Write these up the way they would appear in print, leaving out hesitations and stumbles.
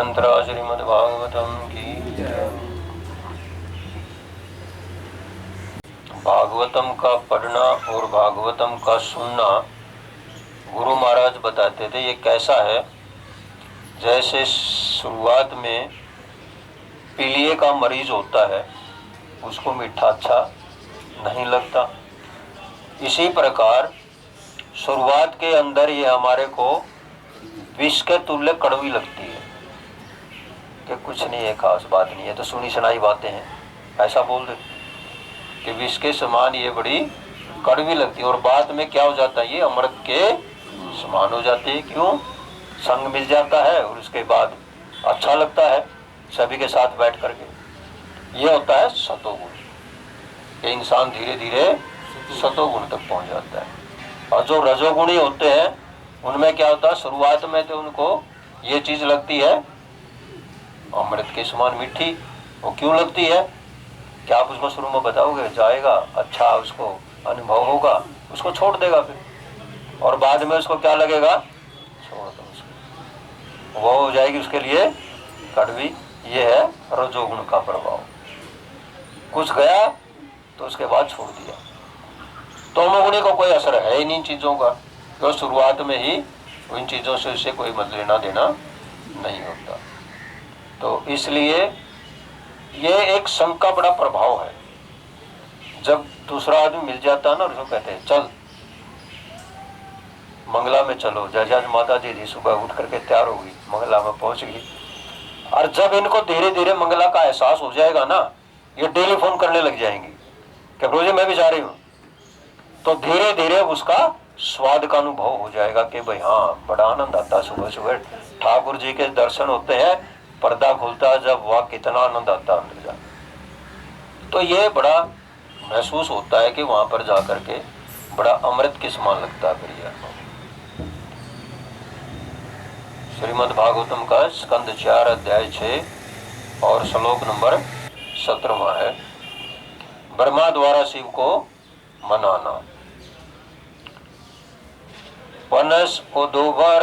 ग्रंथरा श्रीमद्भागवतम की जय। भागवतम का पढ़ना और भागवतम का सुनना गुरु महाराज बताते थे ये कैसा है, जैसे शुरुआत में पीलिए का मरीज होता है, उसको मीठा अच्छा नहीं लगता, इसी प्रकार शुरुआत के अंदर ये हमारे को विष के तुल्य कड़वी लगती है कि कुछ नहीं है, खास बात नहीं है, तो सुनी सुनाई बातें हैं, ऐसा बोल देते कि विष के समान ये बड़ी कड़वी लगती है। और बाद में क्या हो जाता है, ये अमृत के समान हो जाती है। क्यों? संग मिल जाता है और उसके बाद अच्छा लगता है सभी के साथ बैठ करके। ये होता है सतोगुण, ये इंसान धीरे धीरे सतोगुण तक पहुंच जाता है। और जो रजोगुणी होते हैं उनमें क्या होता है, शुरुआत में तो उनको ये चीज लगती है अमृत के समान मीठी। वो क्यों लगती है, क्या आप उसको शुरू में बताओगे? जाएगा, अच्छा उसको अनुभव होगा, उसको छोड़ देगा फिर, और बाद में उसको क्या लगेगा, छोड़ दो उसको, वो हो जाएगी उसके लिए कड़वी। ये है रजोगुण का प्रभाव। कुछ गया तो उसके बाद छोड़ दिया। तमोगुणी को कोई असर है ही नहीं इन चीजों का, तो शुरुआत में ही इन चीजों से उससे कोई मत लेना देना नहीं होता। तो इसलिए ये एक संघ का बड़ा प्रभाव है। जब दूसरा आदमी मिल जाता है ना, उसको कहते हैं चल मंगला में चलो। जैसे आज माता जी सुबह उठ करके तैयार हो गई, मंगला में पहुंच गई, और जब इनको धीरे धीरे मंगला का एहसास हो जाएगा ना, ये डेली फोन करने लग जाएंगी कि रोजे मैं भी जा रही हूँ। तो धीरे धीरे उसका स्वाद का अनुभव हो जाएगा कि भाई हाँ, बड़ा आनंद आता है सुबह सुबह ठाकुर जी के दर्शन होते हैं, पर्दा खुलता है जब, वह कितना आनंद आता है अंदर जा। तो ये बड़ा महसूस होता है कि वहां पर जाकर के बड़ा अमृत के समान लगता है। फिर श्रीमद् भागवतम का स्कंद 4 अध्याय 6 और श्लोक नंबर 17 है। ब्रह्मा द्वारा शिव को मनाना। वनस उदुबर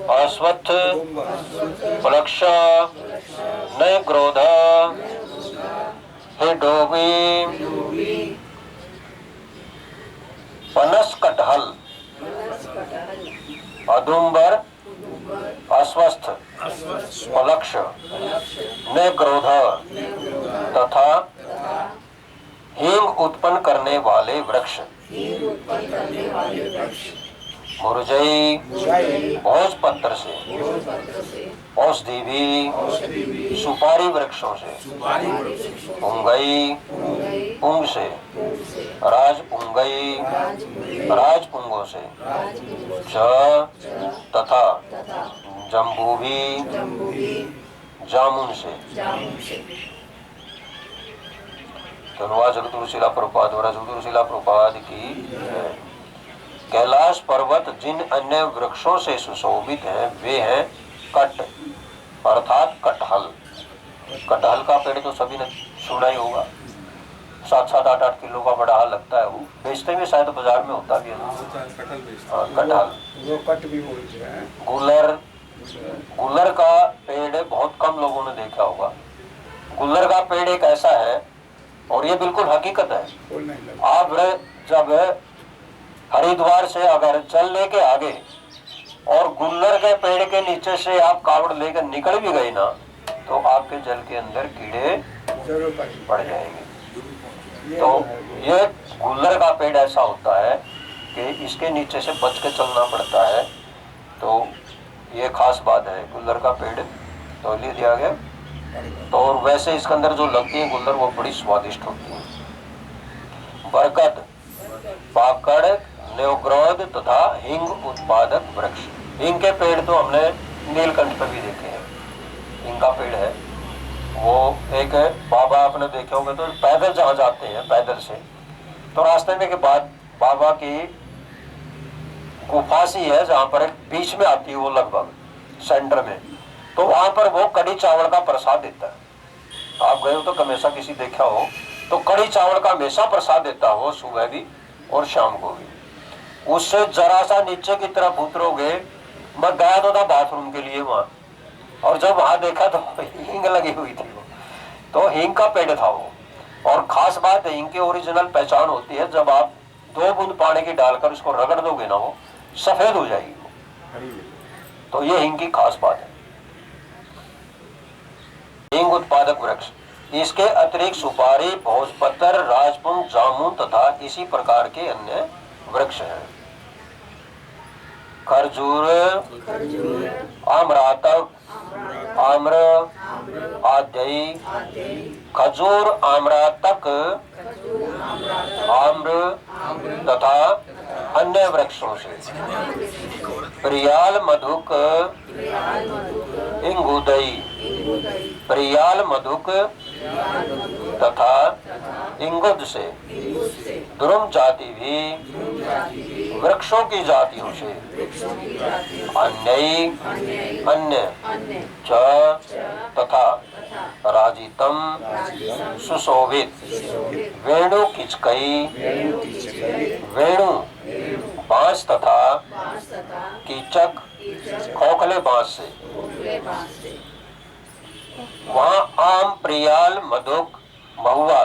अश्वत्थ प्लक्ष न क्रोध हिडोबी पनस कटहल अदुम्बर अस्वस्थ पलक्ष न क्रोध तथा हींग उत्पन्न करने वाले वृक्ष मुरझई भोज पत्र से, औषधि भी सुपारी वृक्षों से, पुंगई पुंग से, राज पुंगई राजपुंगों से, तथा जम्बू भी जामुन से। धन्यवाद जगतगुरुशिला प्रभुपाद द्वारा जगतगुरुशिला प्रभुपाद की। कैलाश पर्वत जिन अन्य वृक्षों से सुशोभित है वे हैं कट, अर्थात कटहल। कटहल का पेड़ तो सभी ने सुना ही होगा, 7-7, 8-8 किलो का बड़ा लगता है। वो बेचते भी शायद बाजार में होता भी है कटहल। गुलर का पेड़ बहुत कम लोगों ने देखा होगा। गुलर का पेड़ एक ऐसा है, और ये बिल्कुल हकीकत है। आप जब हरिद्वार से अगर चल लेके आगे और गुल्लर के पेड़ के नीचे से आप कावड़ लेकर निकल भी गए ना, तो आपके जल के अंदर कीड़े पड़ जाएंगे। तो ये गुल्लर का पेड़ ऐसा होता है कि इसके नीचे से बच के चलना पड़ता है। तो ये खास बात है, गुल्लर का पेड़ तो ले दिया गया। तो और वैसे इसके अंदर जो लगती है गुल्लर, वो बड़ी स्वादिष्ट होती है। बरगद, पाकड़, न्योग्रोध तथा हिंग उत्पादक वृक्ष। हिंग के पेड़ तो हमने नीलकंठ पर भी देखे हैं। हिंग का पेड़ है, वो एक बाबा आपने देखे होंगे तो पैदल जहाँ जाते हैं पैदल से, तो रास्ते में के बाद बाबा की गुफा सी है जहाँ पर एक बीच में आती है, वो लगभग सेंटर में, तो वहां पर वो कड़ी चावल का प्रसाद देता है। आप गए हो तो हमेशा किसी देखा हो तो कड़ी चावल का हमेशा प्रसाद देता हो, सुबह भी और शाम को भी। उससे जरा सा नीचे की तरफ उतरोगे मैं गया तो था बाथरूम के लिए वहां, और जब वहां देखा तो हींग लगी हुई थी वो, तो हींग का पेड़ था वो। और खास बात है, हींग की ओरिजिनल पहचान होती है जब आप 2 बूंद पानी की डालकर उसको रगड़ दोगे ना, वो सफेद हो जाएगी वो। तो ये हींग की खास बात है। हींग उत्पादक वृक्ष, इसके अतिरिक्त सुपारी, भोजपत्र, राजपुंग, जामुन तथा इसी प्रकार के अन्य वृक्ष हैं। खरजूर, आम्रतक, आम्र, आद्यई, खजूर, आम्रतक, आम्र तथा अन्य वृक्षों से। प्रियाल, मधुक, इंगुदई, प्रियाल, मधुक तथा इंगुद से। द्रुम जाति भी वृक्षों की जातियों से। अन्य, अन्य च तथा राजितम, सुशोभित। वेणु किचकई, वेणु बांस तथा कीचक खोखले बांस से। वहाँ आम, प्रियाल, मधुक, महुआ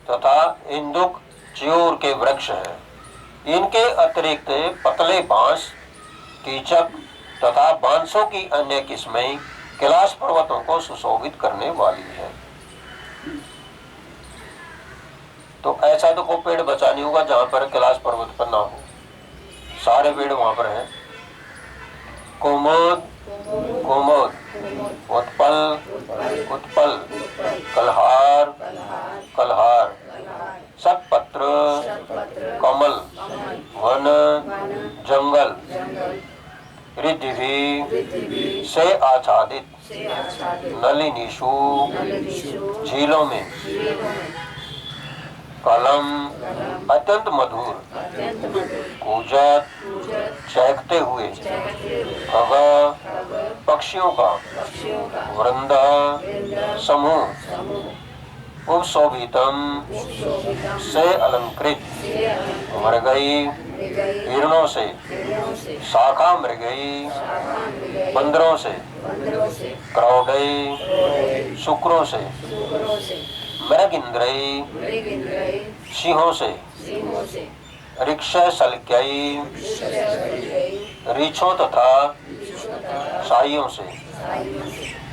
तथा इंदुक, च्यूर के वृक्ष हैं। इनके अतिरिक्त पतले बांस, कीचक तथा बांसों की अन्य किस्में कैलाश पर्वतों को सुशोभित करने वाली है। तो ऐसा तो कोई पेड़ बचा नहीं होगा जहाँ पर कैलाश पर्वत पर ना हो, सारे पेड़ वहां पर हैं। कुमुद, कुमुद, उत्पल, उत्पल, कलहार, कलहार, सतपत्र, कमल, वन, जंगल, रिद्धि से आच्छादित, नलिनीशु, झीलों में। कलम, अत्यंत मधुर, कूजत, चहकते हुए, खगा, पक्षियों का, वृंद, समूह, उपशोभितम, से अलंकृत, मृगई, हिरणों से, शाखा मृगई, बंदरों से, क्रौडई, शुक्रों से, मृगिंद्रई, सिंहों से, रिक्ष सलक्यई, रीछों तथा शाइयों से,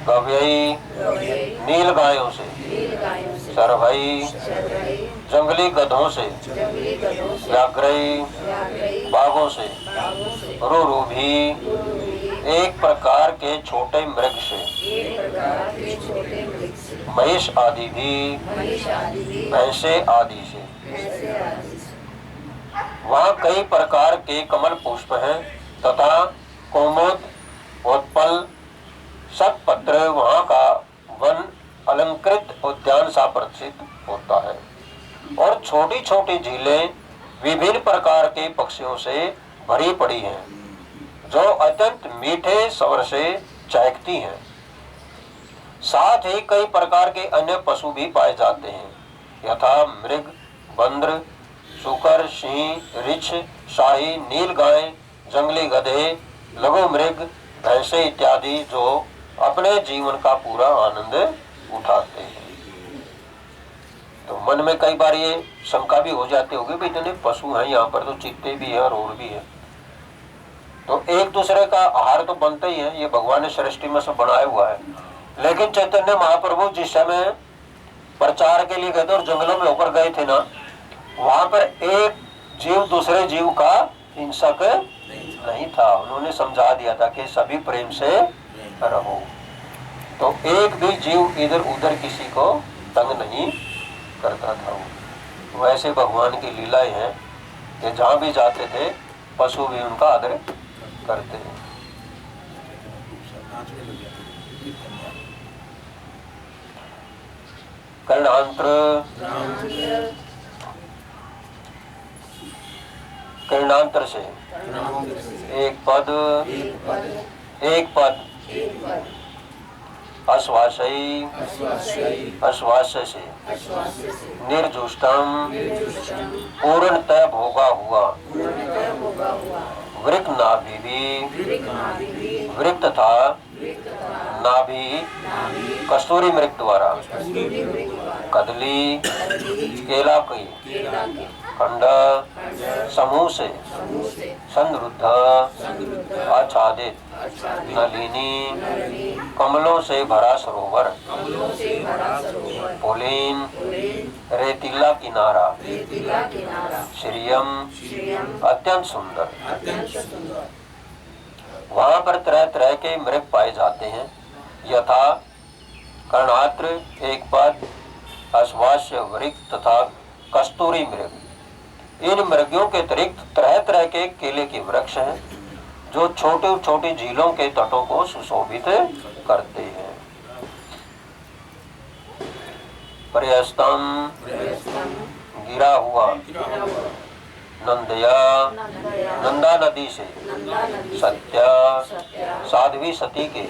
गव्यई, नील गायों से, सरभई, जंगली गधों से, व्याघ्रई, बाघों से, रुरु भी, एक प्रकार के छोटे मृग से, महिष आदि भी, भैंसे आदि से। वहाँ कई प्रकार के कमल पुष्प हैं तथा कुमुद, उत्पल, सतपत्र, वहाँ का वन अलंकृत उद्यान सा प्रसिद्ध होता है। और छोटी छोटी झीलें विभिन्न प्रकार के पक्षियों से भरी पड़ी हैं, जो अत्यंत मीठे स्वर से चहकती हैं। साथ ही कई प्रकार के अन्य पशु भी पाए जाते हैं, यथा मृग, बंदर, शुकर, सिंह, रिछ, शाही, नील गाय, जंगली गधे, लघु मृग, भैंसे इत्यादि, जो अपने जीवन का पूरा आनंद उठाते हैं। तो मन में कई बार ये शंका भी हो जाती होगी, भाई इतने पशु हैं यहाँ पर, तो चीते भी है और और भी है, तो एक दूसरे का आहार तो बनता ही है, ये भगवान ने सृष्टि में सब बनाया हुआ है। लेकिन चैतन्य महाप्रभु जिस समय प्रचार के लिए गए थे और जंगलों में होकर गए थे ना, वहां पर एक जीव दूसरे जीव का हिंसक नहीं था। उन्होंने समझा दिया था कि सभी प्रेम से रहो, तो एक भी जीव इधर उधर किसी को तंग नहीं करता था। वैसे भगवान की लीलाएं हैं कि जहाँ भी जाते थे पशु भी उनका आदर करते हैं। कर्णांतर, कर्णांतर से एक पद, एक पद, आश्वासई, आश्वास्य से, निर्जुष्टम, पूर्णतः भोगा हुआ, वृक नाभि भी वृक तथा नाभि कस्तूरी मृग द्वारा कदली केला के खंड समूह से संरुद्ध आच्छादित नलिनी कमलों से भरा सरोवर पुलीन रेतीला किनारा श्रीयम अत्यंत सुंदर। वहाँ पर तरह तरह के मृग पाए जाते हैं, यथा कर्णात्र, एक पद, अश्वास्य, वृक तथा कस्तूरी मृग। इन मृगों के अतिरिक्त तरह तरह के केले के वृक्ष हैं जो छोटे छोटे झीलों के तटों को सुशोभित करते हैं। पर्यस्तम गिरा हुआ नंदया नंदा नदी से सत्या साध्वी सती के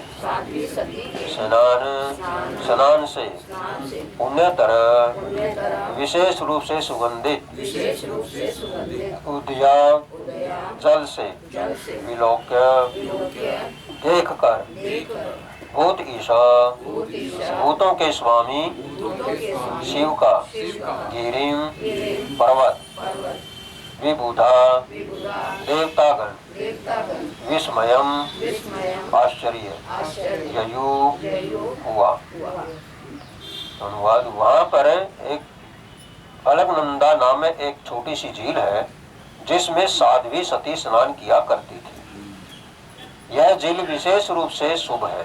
स्नान से पुण्यतर विशेष रूप से सुगंधित उदया जल से विलोक्य देख कर भूत ईशा भूतों के स्वामी शिव का गिरिम पर्वत विबुधा देवतागण विस्मयम आश्चर्य ययु हुआ। अनुवाद, वहाँ पर एक अलकनंदा नाम में एक छोटी सी झील है जिसमें साध्वी सती स्नान किया करती थी। यह झील विशेष रूप से शुभ है।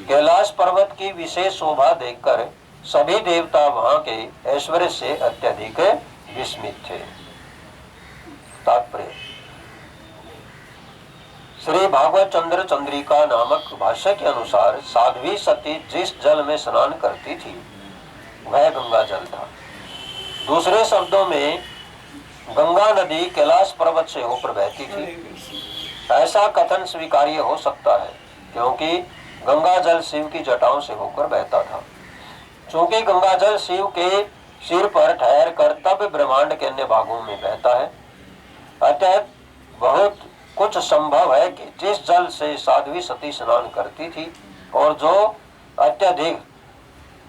कैलाश पर्वत की विशेष शोभा देखकर सभी देवता वहाँ के ऐश्वर्य से अत्यधिक विस्मित थे। तात्पर्य, श्री भागवत चंद्र चंद्रिका नामक भाष्य के अनुसार साध्वी सती जिस जल में स्नान करती थी वह गंगा जल था। दूसरे शब्दों में गंगा नदी कैलाश पर्वत से होकर बहती थी। ऐसा कथन स्वीकार्य हो सकता है क्योंकि गंगा जल शिव की जटाओं से होकर बहता था। चूंकि गंगा जल शिव के सिर पर ठहर कर तब ब्रह्मांड के अन्य भागों में बहता है, अतः बहुत कुछ संभव है कि जिस जल से साध्वी सती स्नान करती थी और जो अत्यधिक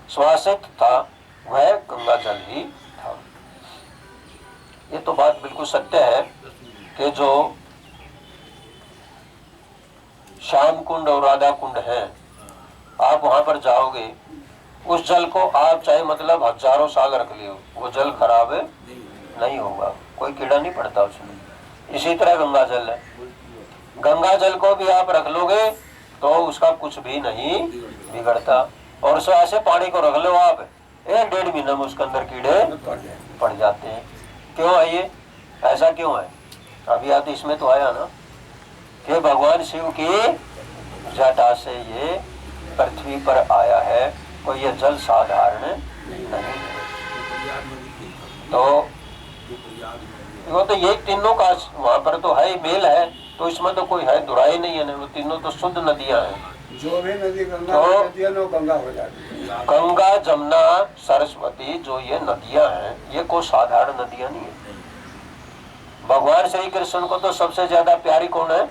श्वासित था वह गंगा जल ही था। ये तो बात बिल्कुल सत्य है कि जो श्याम कुंड और राधा कुंड है, आप वहां पर जाओगे, उस जल को आप चाहे मतलब हजारों साल रख लियो, वो जल खराब नहीं होगा, कोई कीड़ा नहीं पड़ता उसमें। इसी तरह गंगा जल है, गंगा जल को भी आप रख लोगे तो उसका कुछ भी नहीं बिगड़ता। और उस ऐसे पानी को रख लो आप, 1-1.5 महीने में उसके अंदर कीड़े पड़ जाते हैं। क्यों है ये, ऐसा क्यों है? अभी आप इसमें तो आया ना कि भगवान शिव की जटा से ये पृथ्वी पर आया है, कोई ये जल साधारण नहीं है। तो वो तो ये तीनों का वहाँ पर तो है, मेल है, तो इसमें तो कोई है दुराई नहीं है। वो तीनों तो शुद्ध नदियाँ हैं। जो भी नदी गंगा तो गंगा हो जाती है। गंगा, जमुना, सरस्वती जो ये नदियाँ हैं, ये कोई साधारण नदियाँ नहीं है। भगवान श्री कृष्ण को तो सबसे ज्यादा प्यारी कौन है?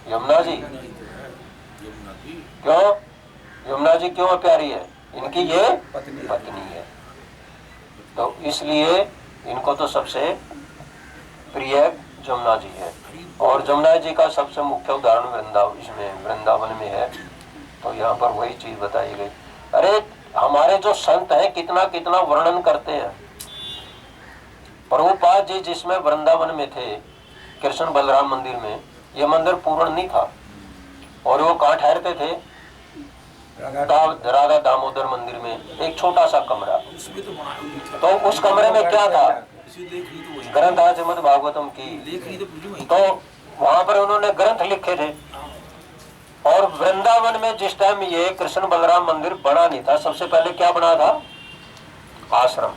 यमुना जी। क्यों यमुना जी क्यों प्यारी है? इनकी ये पत्नी है, तो इसलिए इनको तो सबसे प्रिय जमुना जी है। और जमुना जी का सबसे मुख्य उदाहरण वृंदावन में है। तो यहाँ पर वही चीज बताई गई। अरे हमारे जो संत हैं कितना कितना वर्णन करते हैं। प्रभुपाद जी जिसमें वृंदावन में थे, कृष्ण बलराम मंदिर में, ये मंदिर पूर्ण नहीं था। और वो कहाँ ठहरते थे? राधा दामोदर मंदिर में एक छोटा सा कमरा। तो उस कमरे में क्या था? ग्रंथ आज श्रीमद् भागवतम की। तो वहां पर उन्होंने ग्रंथ लिखे थे। और वृंदावन में जिस टाइम ये कृष्ण बलराम मंदिर बना नहीं था, सबसे पहले क्या बना था? आश्रम।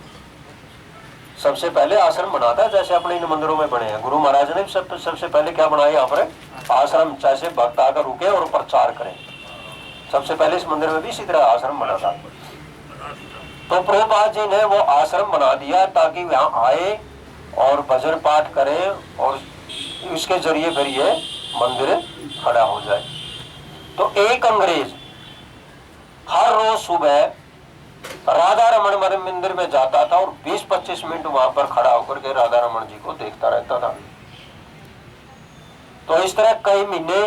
सबसे पहले आश्रम बना था, जैसे अपने इन मंदिरों में बने हैं। गुरु महाराज ने सबसे पहले क्या बनाया यहाँ पर? आश्रम, जैसे भक्त आकर रुके और प्रचार करें। सबसे पहले इस मंदिर में भी इसी तरह आश्रम बना था। तो प्रभुपाद जी ने वो आश्रम बना दिया ताकि यहाँ आए और भजन पाठ करें और इसके जरिए फिर ये मंदिर खड़ा हो जाए। तो एक अंग्रेज हर रोज सुबह राधा रमन मंदिर में जाता था और 20-25 मिनट वहां पर खड़ा होकर के राधा रमन जी को देखता रहता था। तो इस तरह कई महीने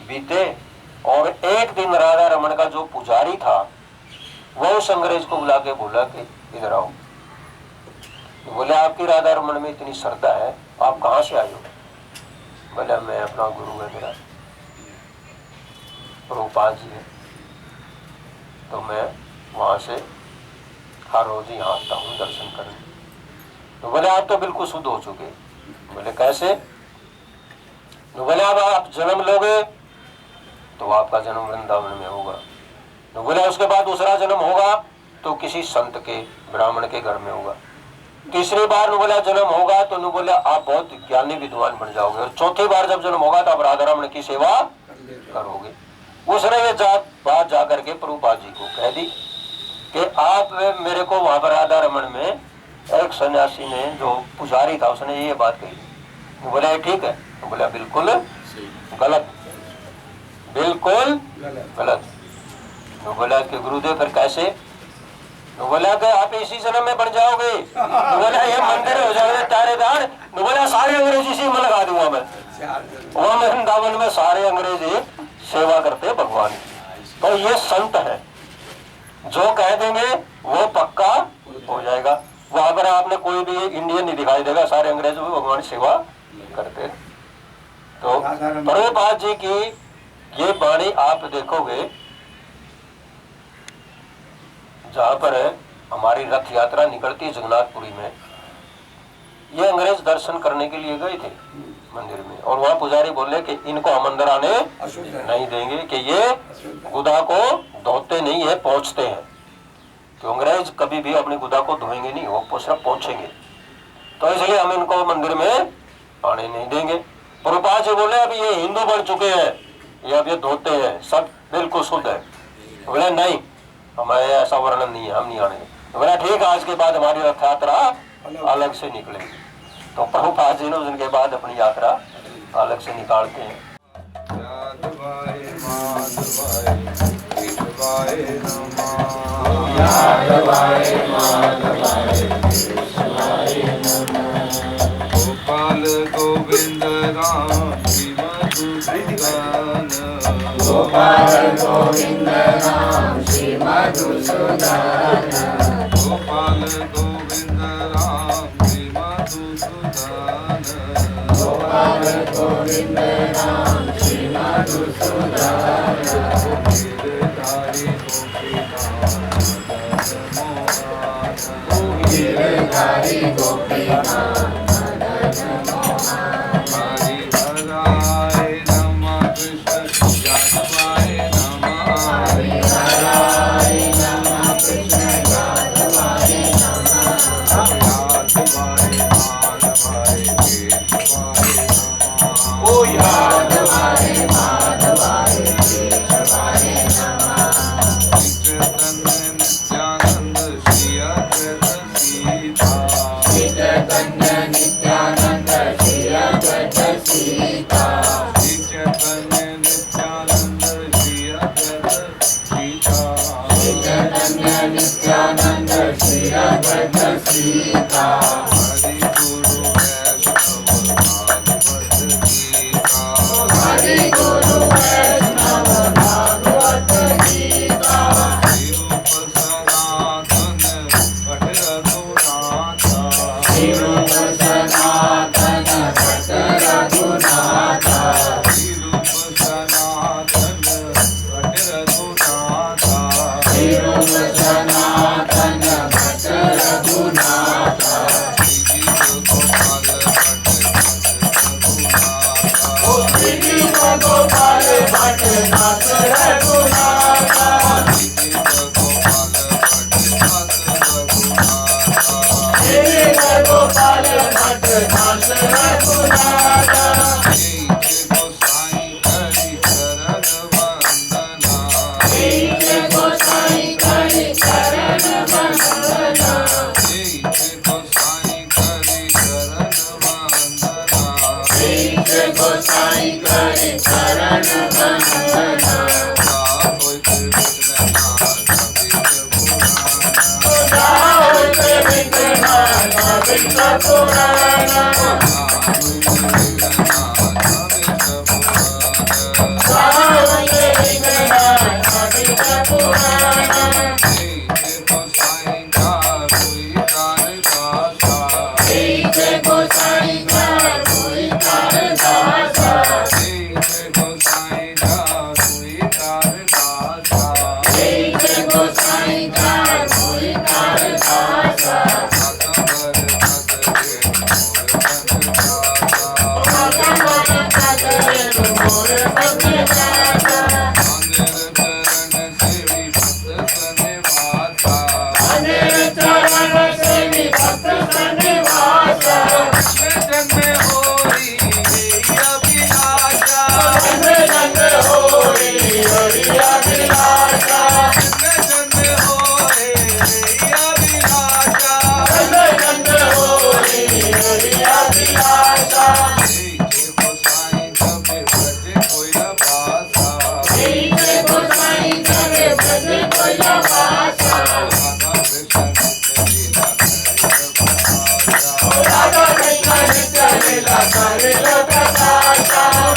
बीते और एक दिन राधा रमन का जो पुजारी था वो उस अंग्रेज को बुला के बोला कि इधर आओ। तो बोले आपकी राधा रमन में इतनी श्रद्धा है, आप कहाँ से आए हो? बोले मैं अपना गुरु है मेरा रूपाल जी है, तो मैं वहां से हर रोज यहाँ आता हूँ दर्शन करने। तो बोले आप तो बिल्कुल शुद्ध हो चुके। बोले कैसे? तो बोले अब आप जन्म लोगे तो आपका जन्म वृंदावन में होगा। तो बोले उसके बाद दूसरा जन्म होगा तो किसी संत के ब्राह्मण के घर में होगा। तीसरी बार बोला जन्म होगा तो बोले आप बहुत ज्ञानी विद्वान बन जाओगे। और चौथी बार जब जन्म होगा तो आप राधा रमन की सेवा करोगे। उसने ये बात जाकर के प्रभुपाद जी को कह दी कि आप मेरे को वहां पर राधा रमन में एक सन्यासी ने जो पुजारी था उसने ये बात कही। वो बोला ठीक है। तो बोला बिल्कुल गलत, बिल्कुल गलत। तो बोला कि गुरुदेव फिर कैसे? तो बोला कि आप इसी जन्म में बन जाओगे। तो बोला ये मंदिर हो जाएगा तारेदार। तो बोला सारे अंग्रेज इसी में लगा दूंगा मैं। वहां वृंदावन में सारे अंग्रेज सेवा करते भगवान। तो ये संत है, जो कह देंगे वो पक्का हो जाएगा। वहां पर आपने कोई भी इंडियन नहीं दिखाई देगा, सारे अंग्रेज भी भगवान सेवा करते। तो प्रभुपाद जी की ये वाणी आप देखोगे, जहां पर हमारी रथ यात्रा निकलती है जगन्नाथपुरी में, ये अंग्रेज दर्शन करने के लिए गए थे मंदिर में। और वहां पुजारी बोले कि इनको हम अंदर आने नहीं देंगे कि ये गुदा को धोते नहीं है, पहुंचते हैं। तो अंग्रेज कभी भी अपनी गुदा को धोएंगे नहीं, वो सिर्फ पहुंचेंगे। तो इसलिए हम इनको मंदिर में आने नहीं देंगे। प्रभुपाद जी बोले अब ये हिंदू बन चुके हैं, ये अब ये धोते हैं, सब बिल्कुल शुद्ध है। बोले नहीं, हमारे ऐसा वर्णन नहीं है, हम नहीं आने। तो बोला ठीक है, आज के बाद हमारी रथ यात्रा अलग से निकलेगी। तो प्रभुपाद जी ने उनके बाद अपनी यात्रा अलग से निकालते हैं। गोपाल गोविंद राम श्री मधुसूदन, गोपाल गोविंद राम श्री मधुसूदन, गोपाल गोविंद राम श्री मधुसूदन, गोपाल गोविंद राम श्री मधुसूदन, गिरधारी गोपीनाथ मदन मोहन, हरि हराय नमः कृष्ण यादवाय नमः, हरि हराय नमः कृष्ण यादवाय नमः, यादवाय माधवाय केशवाय नमः, ओ यादवाय माधवाय केशवाय नमः, चैतन्य नित्यानंद श्री अद्वैत सीता, चैतन्य नित्यानंद श्री अद्वैत सीता, चैतन्य नित्यानंद श्री अद्वैत सीता, चैतन्य नित्यानंद श्री अद्वैत सीता, हरि गुरु वैष्णव भागवत गीता, हरि गुरु वैष्णव भागवत गीता, रूप सनातन भट रघुनाथा, रूप सनातन भट रघुनाथा, रूप सनातन भट रघुनाथा, रूप सनातन भट Raghunatha, Radha Krishna Nitya Leela Karila Prakasha